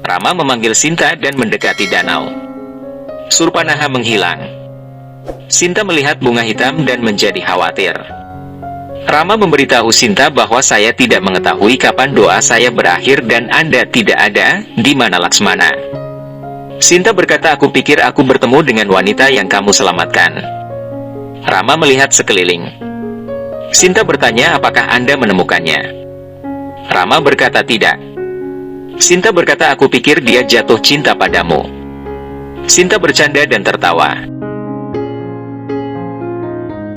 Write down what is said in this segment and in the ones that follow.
Rama memanggil Sinta dan mendekati danau. Surpanaha menghilang. Sinta melihat bunga hitam dan menjadi khawatir. Rama memberitahu Sinta bahwa saya tidak mengetahui kapan doa saya berakhir dan Anda tidak ada, di mana Laksmana. Sinta berkata, aku pikir aku bertemu dengan wanita yang kamu selamatkan. Rama melihat sekeliling. Sinta bertanya, apakah Anda menemukannya? Rama berkata tidak. Sinta berkata, aku pikir dia jatuh cinta padamu. Sinta bercanda dan tertawa.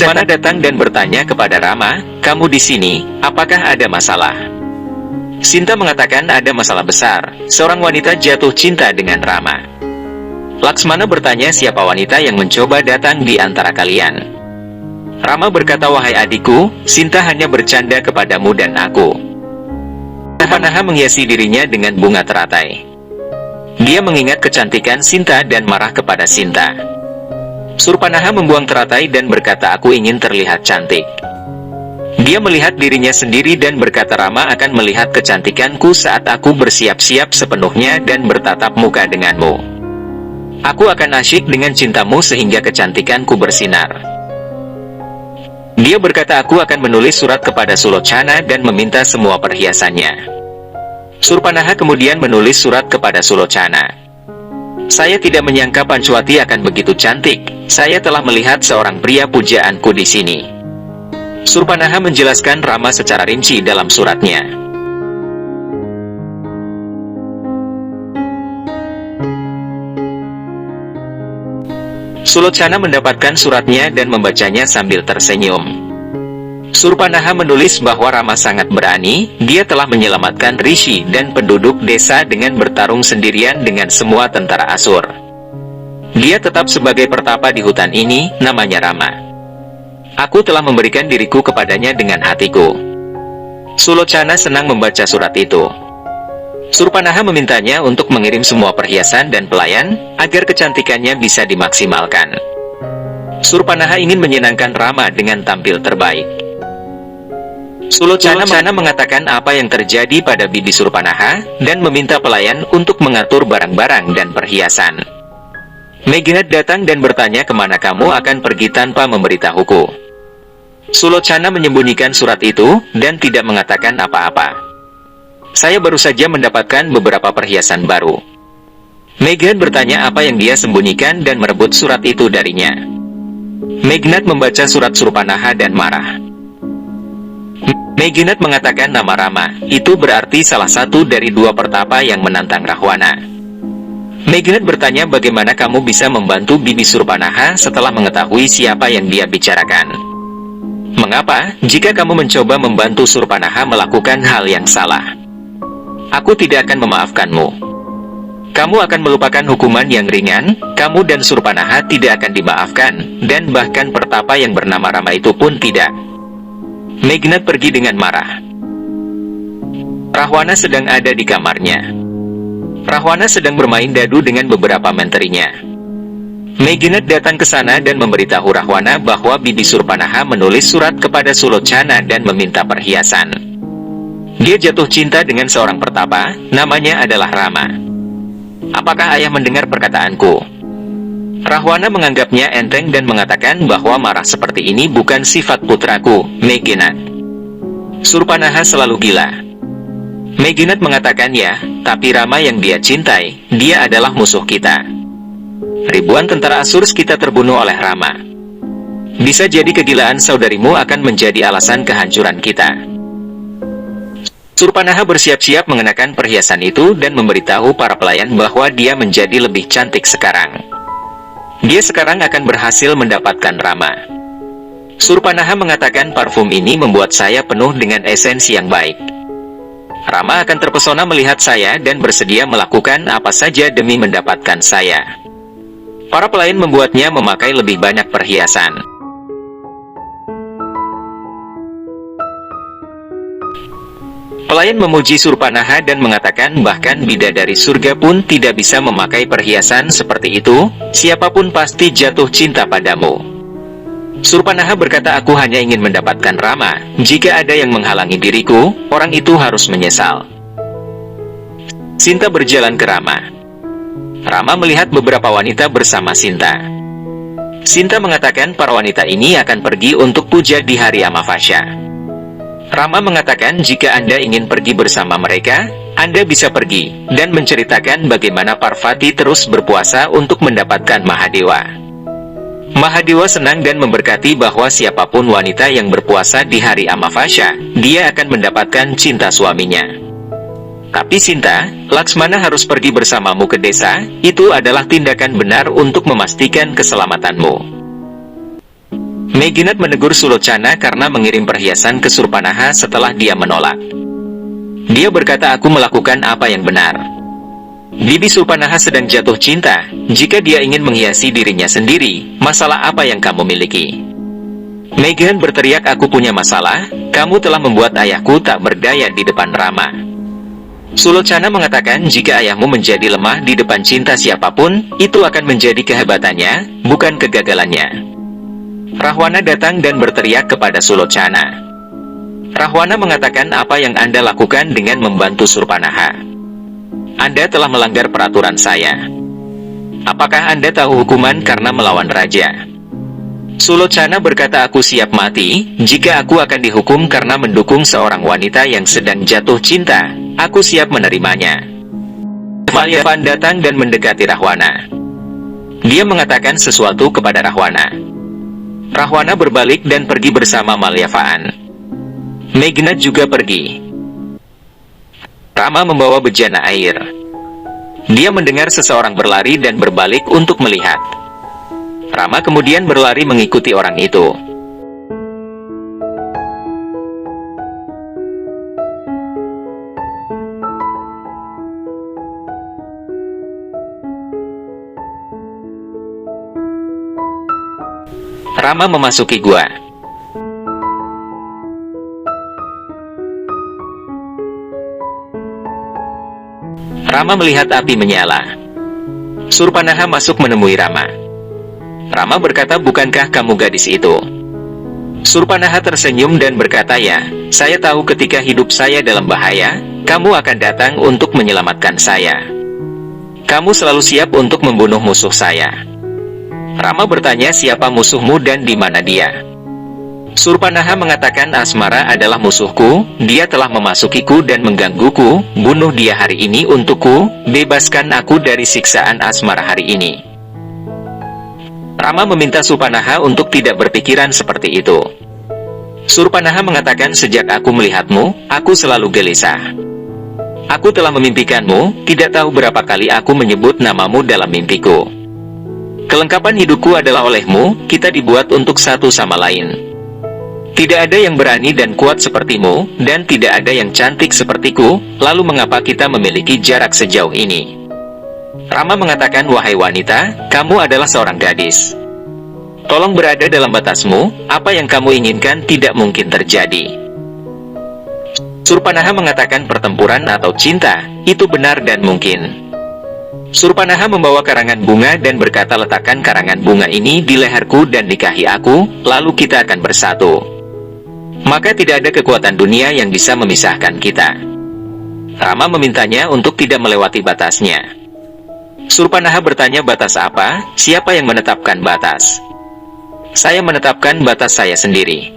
Mana datang dan bertanya kepada Rama, kamu di sini, apakah ada masalah? Sinta mengatakan ada masalah besar, seorang wanita jatuh cinta dengan Rama. Laksmana bertanya siapa wanita yang mencoba datang di antara kalian. Rama berkata, wahai adikku, Sinta hanya bercanda kepadamu dan aku. Surpanaha menghiasi dirinya dengan bunga teratai. Dia mengingat kecantikan Sinta dan marah kepada Sinta. Surpanaha membuang teratai dan berkata, aku ingin terlihat cantik. Dia melihat dirinya sendiri dan berkata, Rama akan melihat kecantikanku saat aku bersiap-siap sepenuhnya dan bertatap muka denganmu. Aku akan asyik dengan cintamu sehingga kecantikanku bersinar. Dia berkata, aku akan menulis surat kepada Sulocana dan meminta semua perhiasannya. Surpanaha kemudian menulis surat kepada Sulocana. Saya tidak menyangka Pancwati akan begitu cantik. Saya telah melihat seorang pria pujaanku di sini. Surpanaha menjelaskan Rama secara rinci dalam suratnya. Sulocana mendapatkan suratnya dan membacanya sambil tersenyum. Surpanaha menulis bahwa Rama sangat berani, dia telah menyelamatkan Rishi dan penduduk desa dengan bertarung sendirian dengan semua tentara Asur. Dia tetap sebagai pertapa di hutan ini, namanya Rama. Aku telah memberikan diriku kepadanya dengan hatiku. Sulocana senang membaca surat itu. Surpanaha memintanya untuk mengirim semua perhiasan dan pelayan, agar kecantikannya bisa dimaksimalkan. Surpanaha ingin menyenangkan Rama dengan tampil terbaik. Sulocana mengatakan apa yang terjadi pada bibi Surpanaha, dan meminta pelayan untuk mengatur barang-barang dan perhiasan. Meghat datang dan bertanya kemana kamu akan pergi tanpa memberitahuku. Sulocana menyembunyikan surat itu, dan tidak mengatakan apa-apa. Saya baru saja mendapatkan beberapa perhiasan baru. Meghat bertanya apa yang dia sembunyikan dan merebut surat itu darinya. Meghnad membaca surat Surpanaha dan marah. Meghnad mengatakan nama Rama, itu berarti salah satu dari dua pertapa yang menantang Rahwana. Meghnad bertanya bagaimana kamu bisa membantu bibi Surpanaha setelah mengetahui siapa yang dia bicarakan. Mengapa, jika kamu mencoba membantu Surpanaha melakukan hal yang salah? Aku tidak akan memaafkanmu. Kamu akan melupakan hukuman yang ringan, kamu dan Surpanaha tidak akan dimaafkan, dan bahkan pertapa yang bernama Rama itu pun tidak. Meghnad pergi dengan marah. Rahwana sedang ada di kamarnya. Rahwana sedang bermain dadu dengan beberapa menterinya. Meghnad datang ke sana dan memberitahu Rahwana bahwa bibi Surpanaha menulis surat kepada Sulocana dan meminta perhiasan. Dia jatuh cinta dengan seorang pertapa, namanya adalah Rama. Apakah ayah mendengar perkataanku? Rahwana menganggapnya enteng dan mengatakan bahwa marah seperti ini bukan sifat putraku, Meghnad. Surpanaha selalu gila. Meghnad mengatakan ya, tapi Rama yang dia cintai, dia adalah musuh kita. Ribuan tentara Asur kita terbunuh oleh Rama. Bisa jadi kegilaan saudarimu akan menjadi alasan kehancuran kita. Surpanaha bersiap-siap mengenakan perhiasan itu dan memberitahu para pelayan bahwa dia menjadi lebih cantik sekarang. Dia sekarang akan berhasil mendapatkan Rama. Surpanaha mengatakan parfum ini membuat saya penuh dengan esensi yang baik. Rama akan terpesona melihat saya dan bersedia melakukan apa saja demi mendapatkan saya. Para pelayan membuatnya memakai lebih banyak perhiasan. Pelayan memuji Surpanaha dan mengatakan bahkan bidadari surga pun tidak bisa memakai perhiasan seperti itu, siapapun pasti jatuh cinta padamu. Surpanaha berkata, aku hanya ingin mendapatkan Rama, jika ada yang menghalangi diriku, orang itu harus menyesal. Sinta berjalan ke Rama. Rama melihat beberapa wanita bersama Sinta. Sinta mengatakan para wanita ini akan pergi untuk puja di hari Amavasya. Rama mengatakan jika Anda ingin pergi bersama mereka, Anda bisa pergi, dan menceritakan bagaimana Parvati terus berpuasa untuk mendapatkan Mahadewa. Mahadewa senang dan memberkati bahwa siapapun wanita yang berpuasa di hari Amavasya, dia akan mendapatkan cinta suaminya. Tapi Sinta, Laksmana harus pergi bersamamu ke desa, itu adalah tindakan benar untuk memastikan keselamatanmu. Meginat menegur Sulochana karena mengirim perhiasan ke Surpanaha setelah dia menolak. Dia berkata aku melakukan apa yang benar. Bibi Surpanaha sedang jatuh cinta, jika dia ingin menghiasi dirinya sendiri, masalah apa yang kamu miliki? Megan berteriak aku punya masalah, kamu telah membuat ayahku tak berdaya di depan Rama. Sulochana mengatakan jika ayahmu menjadi lemah di depan cinta siapapun, itu akan menjadi kehebatannya, bukan kegagalannya. Rahwana datang dan berteriak kepada Sulochana. Rahwana mengatakan apa yang Anda lakukan dengan membantu Surpanaha. Anda telah melanggar peraturan saya. Apakah Anda tahu hukuman karena melawan raja? Sulochana berkata aku siap mati, jika aku akan dihukum karena mendukung seorang wanita yang sedang jatuh cinta, aku siap menerimanya. Malyavan datang dan mendekati Rahwana. Dia mengatakan sesuatu kepada Rahwana. Rahwana berbalik dan pergi bersama Malyavaan. Megnat juga pergi. Rama membawa bejana air. Dia mendengar seseorang berlari dan berbalik untuk melihat. Rama kemudian berlari mengikuti orang itu. Rama memasuki gua. Rama melihat api menyala. Surpanaha masuk menemui Rama. Rama berkata, bukankah kamu gadis itu? Surpanaha tersenyum dan berkata, ya, saya tahu ketika hidup saya dalam bahaya, kamu akan datang untuk menyelamatkan saya. Kamu selalu siap untuk membunuh musuh saya. Rama bertanya siapa musuhmu dan di mana dia. Surpanaha mengatakan Asmara adalah musuhku, dia telah memasukiku dan menggangguku, bunuh dia hari ini untukku, bebaskan aku dari siksaan Asmara hari ini. Rama meminta Surpanaha untuk tidak berpikiran seperti itu. Surpanaha mengatakan sejak aku melihatmu, aku selalu gelisah. Aku telah memimpikanmu, tidak tahu berapa kali aku menyebut namamu dalam mimpiku. Kelengkapan hidupku adalah olehmu, kita dibuat untuk satu sama lain. Tidak ada yang berani dan kuat sepertimu, dan tidak ada yang cantik sepertiku, lalu mengapa kita memiliki jarak sejauh ini? Rama mengatakan, wahai wanita, kamu adalah seorang gadis. Tolong berada dalam batasmu, apa yang kamu inginkan tidak mungkin terjadi. Surpanaha mengatakan pertempuran atau cinta, itu benar dan mungkin. Surpanaha membawa karangan bunga dan berkata letakkan karangan bunga ini di leherku dan nikahi aku, lalu kita akan bersatu. Maka tidak ada kekuatan dunia yang bisa memisahkan kita. Rama memintanya untuk tidak melewati batasnya. Surpanaha bertanya batas apa, siapa yang menetapkan batas? Saya menetapkan batas saya sendiri.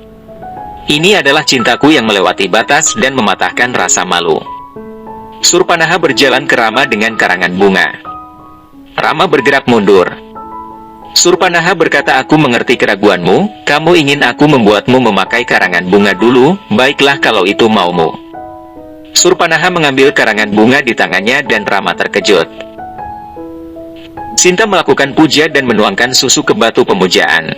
Ini adalah cintaku yang melewati batas dan mematahkan rasa malu. Surpanaha berjalan ke Rama dengan karangan bunga. Rama bergerak mundur. Surpanaha berkata aku mengerti keraguanmu, kamu ingin aku membuatmu memakai karangan bunga dulu, baiklah kalau itu maumu. Surpanaha mengambil karangan bunga di tangannya dan Rama terkejut. Sinta melakukan puja dan menuangkan susu ke batu pemujaan.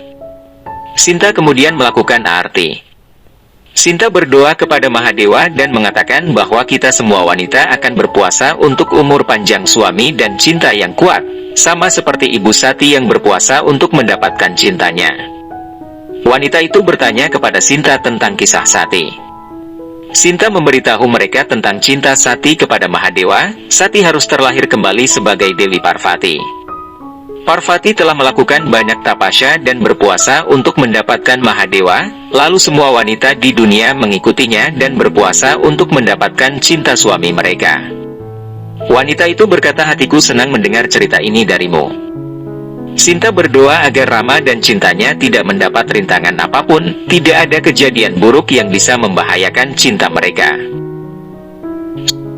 Sinta kemudian melakukan arti. Sinta berdoa kepada Mahadewa dan mengatakan bahwa kita semua wanita akan berpuasa untuk umur panjang suami dan cinta yang kuat, sama seperti Ibu Sati yang berpuasa untuk mendapatkan cintanya. Wanita itu bertanya kepada Sinta tentang kisah Sati. Sinta memberitahu mereka tentang cinta Sati kepada Mahadewa. Sati harus terlahir kembali sebagai Dewi Parvati. Parvati telah melakukan banyak tapasya dan berpuasa untuk mendapatkan Mahadewa, lalu semua wanita di dunia mengikutinya dan berpuasa untuk mendapatkan cinta suami mereka. Wanita itu berkata, hatiku senang mendengar cerita ini darimu. Sinta berdoa agar Rama dan cintanya tidak mendapat rintangan apapun, tidak ada kejadian buruk yang bisa membahayakan cinta mereka.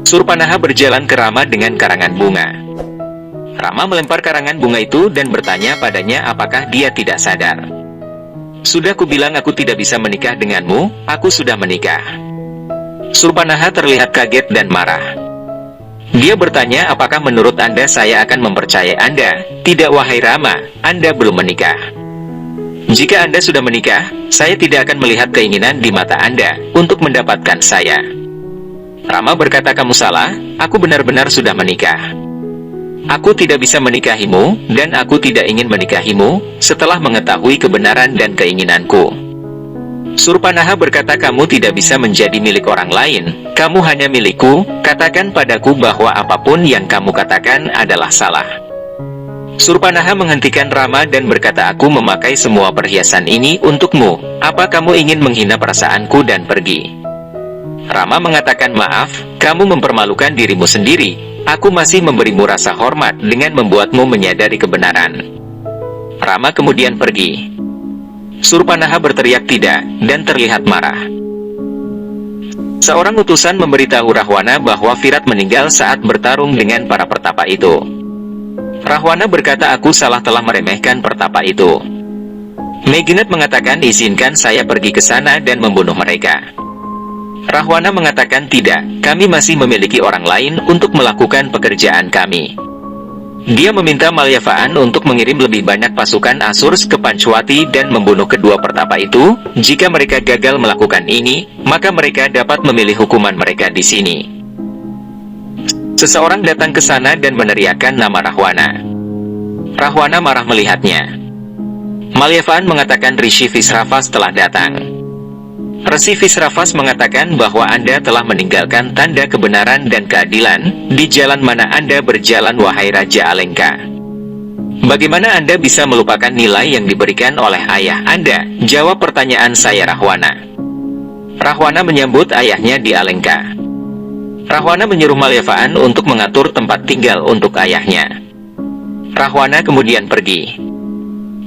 Surpanaha berjalan ke Rama dengan karangan bunga. Rama melempar karangan bunga itu dan bertanya padanya apakah dia tidak sadar. Sudah kubilang aku tidak bisa menikah denganmu, aku sudah menikah. Surpanaha terlihat kaget dan marah. Dia bertanya, apakah menurut Anda saya akan mempercayai Anda? Tidak, wahai Rama, Anda belum menikah. Jika Anda sudah menikah, saya tidak akan melihat keinginan di mata Anda untuk mendapatkan saya. Rama berkata, kamu salah, aku benar-benar sudah menikah. Aku tidak bisa menikahimu, dan aku tidak ingin menikahimu, setelah mengetahui kebenaran dan keinginanku. Surpanaha berkata, kamu tidak bisa menjadi milik orang lain, kamu hanya milikku, katakan padaku bahwa apapun yang kamu katakan adalah salah. Surpanaha menghentikan Rama dan berkata, aku memakai semua perhiasan ini untukmu, apa kamu ingin menghina perasaanku dan pergi? Rama mengatakan, maaf, kamu mempermalukan dirimu sendiri, aku masih memberimu rasa hormat dengan membuatmu menyadari kebenaran. Rama kemudian pergi. Surpanaha berteriak tidak, dan terlihat marah. Seorang utusan memberitahu Rahwana bahwa Virat meninggal saat bertarung dengan para pertapa itu. Rahwana berkata, aku salah telah meremehkan pertapa itu. Meginat mengatakan, izinkan saya pergi ke sana dan membunuh mereka. Rahwana mengatakan, tidak, kami masih memiliki orang lain untuk melakukan pekerjaan kami. Dia meminta Malyavaan untuk mengirim lebih banyak pasukan Asurs ke Pancwati dan membunuh kedua pertapa itu. Jika mereka gagal melakukan ini, maka mereka dapat memilih hukuman mereka di sini. Seseorang datang ke sana dan meneriakkan nama Rahwana. Rahwana marah melihatnya. Malyavaan mengatakan Rishi Visravas telah datang. Rishi Visravas mengatakan bahwa Anda telah meninggalkan tanda kebenaran dan keadilan. Di jalan mana Anda berjalan, wahai Raja Alengka? Bagaimana Anda bisa melupakan nilai yang diberikan oleh ayah Anda? Jawab pertanyaan saya, Rahwana. Rahwana menyambut ayahnya di Alengka. Rahwana menyuruh Malyavaan untuk mengatur tempat tinggal untuk ayahnya. Rahwana kemudian pergi.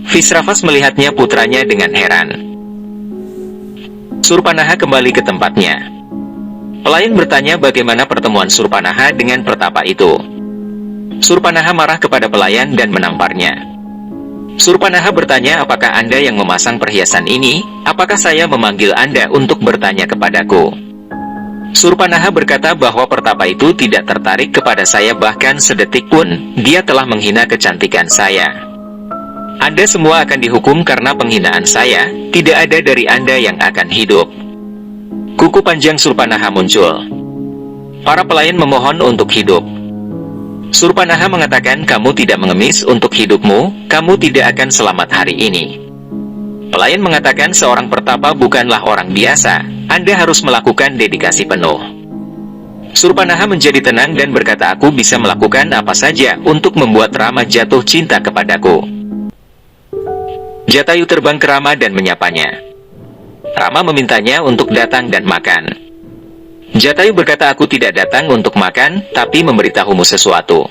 Visravas melihatnya putranya dengan heran. Surpanaha kembali ke tempatnya. Pelayan bertanya bagaimana pertemuan Surpanaha dengan pertapa itu. Surpanaha marah kepada pelayan dan menamparnya. Surpanaha bertanya, apakah Anda yang memasang perhiasan ini? Apakah saya memanggil Anda untuk bertanya kepadaku? Surpanaha berkata bahwa pertapa itu tidak tertarik kepada saya bahkan sedetik pun. Dia telah menghina kecantikan saya. Anda semua akan dihukum karena penghinaan saya, tidak ada dari Anda yang akan hidup. Kuku panjang Surpanaha muncul. Para pelayan memohon untuk hidup. Surpanaha mengatakan, kamu tidak mengemis untuk hidupmu, kamu tidak akan selamat hari ini. Pelayan mengatakan, seorang pertapa bukanlah orang biasa, Anda harus melakukan dedikasi penuh. Surpanaha menjadi tenang dan berkata, aku bisa melakukan apa saja untuk membuat Rama jatuh cinta kepadaku. Jatayu terbang ke Rama dan menyapanya. Rama memintanya untuk datang dan makan. Jatayu berkata, aku tidak datang untuk makan, tapi memberitahumu sesuatu.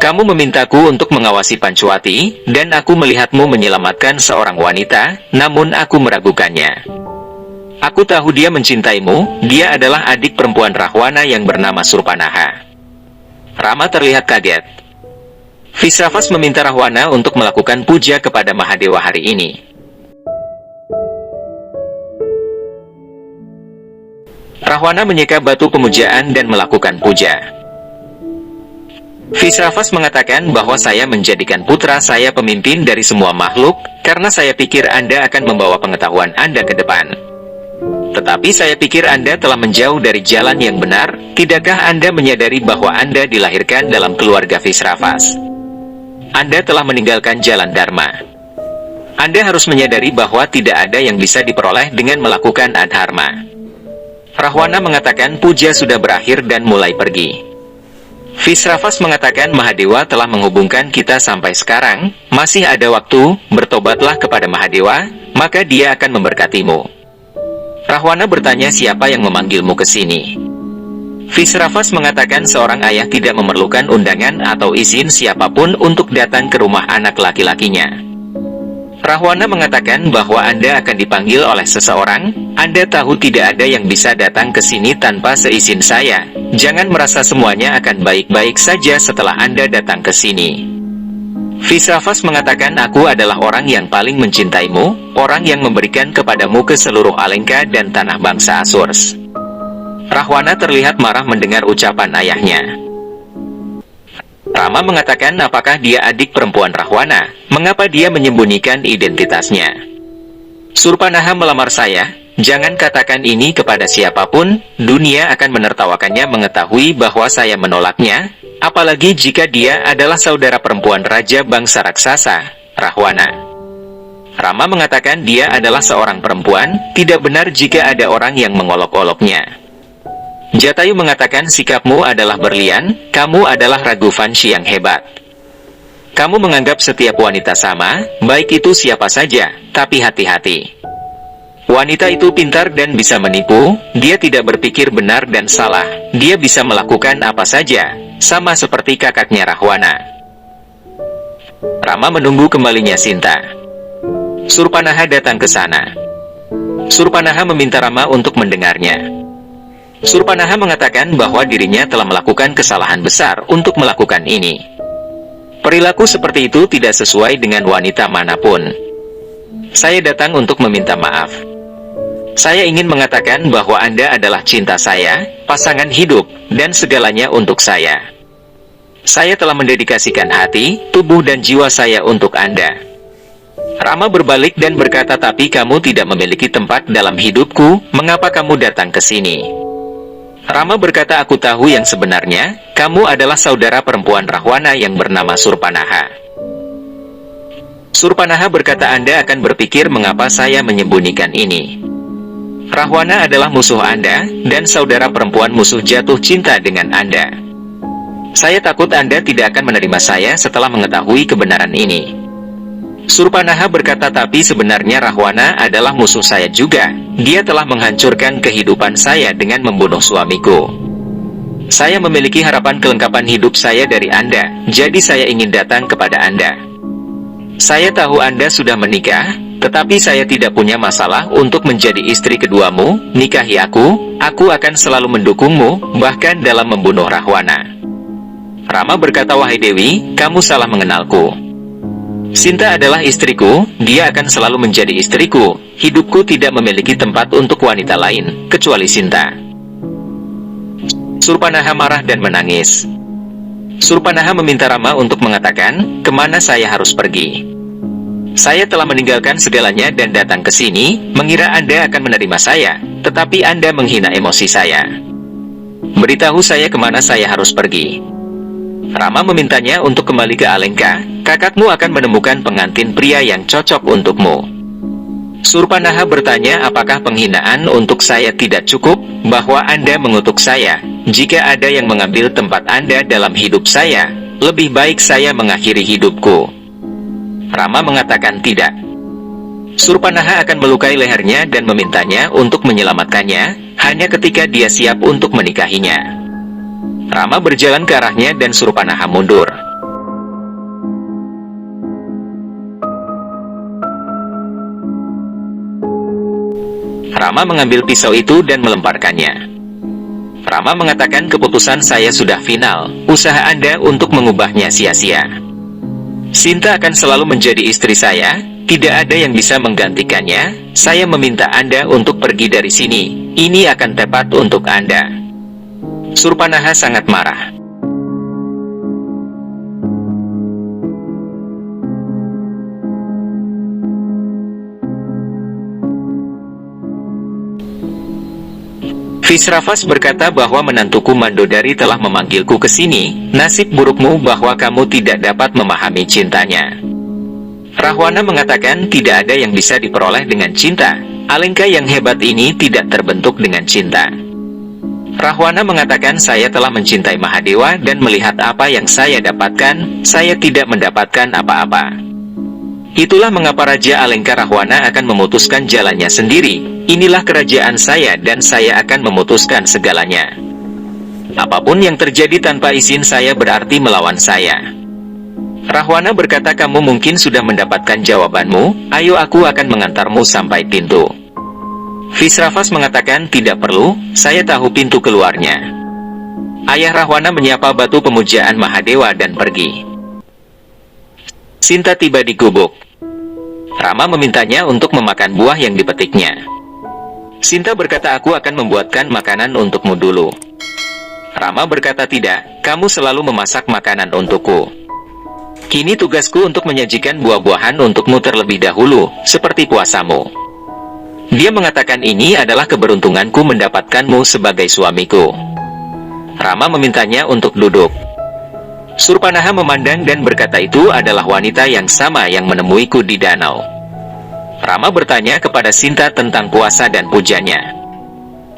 Kamu memintaku untuk mengawasi Pancwati, dan aku melihatmu menyelamatkan seorang wanita, namun aku meragukannya. Aku tahu dia mencintaimu, dia adalah adik perempuan Rahwana yang bernama Surpanaha. Rama terlihat kaget. Visravas meminta Rahwana untuk melakukan puja kepada Mahadewa hari ini. Rahwana menyeka batu pemujaan dan melakukan puja. Visravas mengatakan bahwa saya menjadikan putra saya pemimpin dari semua makhluk, karena saya pikir Anda akan membawa pengetahuan Anda ke depan. Tetapi saya pikir Anda telah menjauh dari jalan yang benar. Tidakkah Anda menyadari bahwa Anda dilahirkan dalam keluarga Visravas? Anda telah meninggalkan jalan Dharma. Anda harus menyadari bahwa tidak ada yang bisa diperoleh dengan melakukan adharma. Rahwana mengatakan puja sudah berakhir dan mulai pergi. Visravas mengatakan Mahadewa telah menghubungkan kita sampai sekarang, masih ada waktu, bertobatlah kepada Mahadewa, maka dia akan memberkatimu. Rahwana bertanya, siapa yang memanggilmu ke sini? Visravas mengatakan seorang ayah tidak memerlukan undangan atau izin siapapun untuk datang ke rumah anak laki-lakinya. Rahwana mengatakan bahwa Anda akan dipanggil oleh seseorang. Anda tahu tidak ada yang bisa datang ke sini tanpa seizin saya. Jangan merasa semuanya akan baik-baik saja setelah Anda datang ke sini. Visravas mengatakan, aku adalah orang yang paling mencintaimu, orang yang memberikan kepadamu ke seluruh Alengka dan tanah bangsa Asurs. Rahwana terlihat marah mendengar ucapan ayahnya. Rama mengatakan apakah dia adik perempuan Rahwana, mengapa dia menyembunyikan identitasnya. Surpanaha melamar saya, jangan katakan ini kepada siapapun, dunia akan menertawakannya mengetahui bahwa saya menolaknya, apalagi jika dia adalah saudara perempuan raja bangsa raksasa, Rahwana. Rama mengatakan dia adalah seorang perempuan, tidak benar jika ada orang yang mengolok-oloknya. Jatayu mengatakan sikapmu adalah berlian, kamu adalah Raghuvanshi yang hebat. Kamu menganggap setiap wanita sama, baik itu siapa saja, tapi hati-hati. Wanita itu pintar dan bisa menipu, dia tidak berpikir benar dan salah, dia bisa melakukan apa saja, sama seperti kakaknya Rahwana. Rama menunggu kembalinya Sinta. Surpanaha datang ke sana. Surpanaha meminta Rama untuk mendengarnya. Surpanaha mengatakan bahwa dirinya telah melakukan kesalahan besar untuk melakukan ini. Perilaku seperti itu tidak sesuai dengan wanita manapun. Saya datang untuk meminta maaf. Saya ingin mengatakan bahwa Anda adalah cinta saya, pasangan hidup, dan segalanya untuk saya. Saya telah mendedikasikan hati, tubuh dan jiwa saya untuk Anda. Rama berbalik dan berkata, tapi kamu tidak memiliki tempat dalam hidupku, mengapa kamu datang ke sini? Rama berkata, aku tahu yang sebenarnya, kamu adalah saudara perempuan Rahwana yang bernama Surpanaha. Surpanaha berkata, Anda akan berpikir mengapa saya menyembunyikan ini. Rahwana adalah musuh Anda, dan saudara perempuan musuh jatuh cinta dengan Anda. Saya takut Anda tidak akan menerima saya setelah mengetahui kebenaran ini. Surpanaha berkata, tapi sebenarnya Rahwana adalah musuh saya juga. Dia telah menghancurkan kehidupan saya dengan membunuh suamiku. Saya memiliki harapan kelengkapan hidup saya dari Anda, jadi saya ingin datang kepada Anda. Saya tahu Anda sudah menikah, tetapi saya tidak punya masalah untuk menjadi istri keduamu. Nikahi aku akan selalu mendukungmu, bahkan dalam membunuh Rahwana. Rama berkata, wahai Dewi, kamu salah mengenalku. Sinta adalah istriku, dia akan selalu menjadi istriku. Hidupku tidak memiliki tempat untuk wanita lain, kecuali Sinta. Surpanaha marah dan menangis. Surpanaha meminta Rama untuk mengatakan, kemana saya harus pergi. Saya telah meninggalkan segalanya dan datang ke sini, mengira Anda akan menerima saya, tetapi Anda menghina emosi saya. Beritahu saya kemana saya harus pergi. Rama memintanya untuk kembali ke Alengka, kakakmu akan menemukan pengantin pria yang cocok untukmu. Surpanaha bertanya, apakah penghinaan untuk saya tidak cukup, bahwa Anda mengutuk saya, jika ada yang mengambil tempat Anda dalam hidup saya, lebih baik saya mengakhiri hidupku. Rama mengatakan tidak. Surpanaha akan melukai lehernya dan memintanya untuk menyelamatkannya, hanya ketika dia siap untuk menikahinya. Rama berjalan ke arahnya dan Surpanaha mundur. Rama mengambil pisau itu dan melemparkannya. Rama mengatakan, keputusan saya sudah final, usaha Anda untuk mengubahnya sia-sia. Sinta akan selalu menjadi istri saya, tidak ada yang bisa menggantikannya. Saya meminta Anda untuk pergi dari sini, ini akan tepat untuk Anda. Surpanaha sangat marah. Visravas berkata bahwa menantuku Mandodari telah memanggilku ke sini, nasib burukmu bahwa kamu tidak dapat memahami cintanya. Rahwana mengatakan tidak ada yang bisa diperoleh dengan cinta, Alengka yang hebat ini tidak terbentuk dengan cinta. Rahwana mengatakan, saya telah mencintai Mahadewa dan melihat apa yang saya dapatkan, saya tidak mendapatkan apa-apa. Itulah mengapa Raja Alengka Rahwana akan memutuskan jalannya sendiri. Inilah kerajaan saya dan saya akan memutuskan segalanya. Apapun yang terjadi tanpa izin saya berarti melawan saya. Rahwana berkata, kamu mungkin sudah mendapatkan jawabanmu, ayo aku akan mengantarmu sampai pintu. Visravas mengatakan, tidak perlu, saya tahu pintu keluarnya. Ayah Rahwana menyapa batu pemujaan Mahadewa dan pergi. Sinta tiba di gubuk. Rama memintanya untuk memakan buah yang dipetiknya. Sinta berkata, aku akan membuatkan makanan untukmu dulu. Rama berkata, tidak, kamu selalu memasak makanan untukku. Kini tugasku untuk menyajikan buah-buahan untukmu terlebih dahulu, seperti puasamu. Dia mengatakan, ini adalah keberuntunganku mendapatkanmu sebagai suamiku. Rama memintanya untuk duduk. Surpanaha memandang dan berkata, itu adalah wanita yang sama yang menemuiku di danau. Rama bertanya kepada Sinta tentang puasa dan pujanya.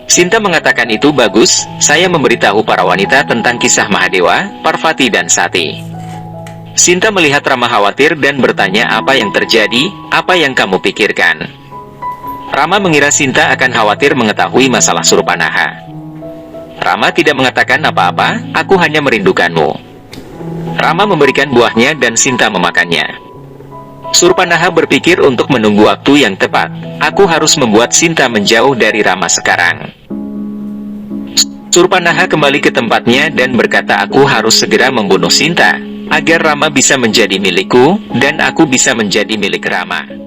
Sinta mengatakan, itu bagus, saya memberitahu para wanita tentang kisah Mahadewa, Parvati dan Sati. Sinta melihat Rama khawatir dan bertanya, apa yang terjadi, apa yang kamu pikirkan? Rama mengira Sinta akan khawatir mengetahui masalah Surpanaha. Rama tidak mengatakan apa-apa, aku hanya merindukanmu. Rama memberikan buahnya dan Sinta memakannya. Surpanaha berpikir untuk menunggu waktu yang tepat. Aku harus membuat Sinta menjauh dari Rama sekarang. Surpanaha kembali ke tempatnya dan berkata, aku harus segera membunuh Sinta, agar Rama bisa menjadi milikku, dan aku bisa menjadi milik Rama.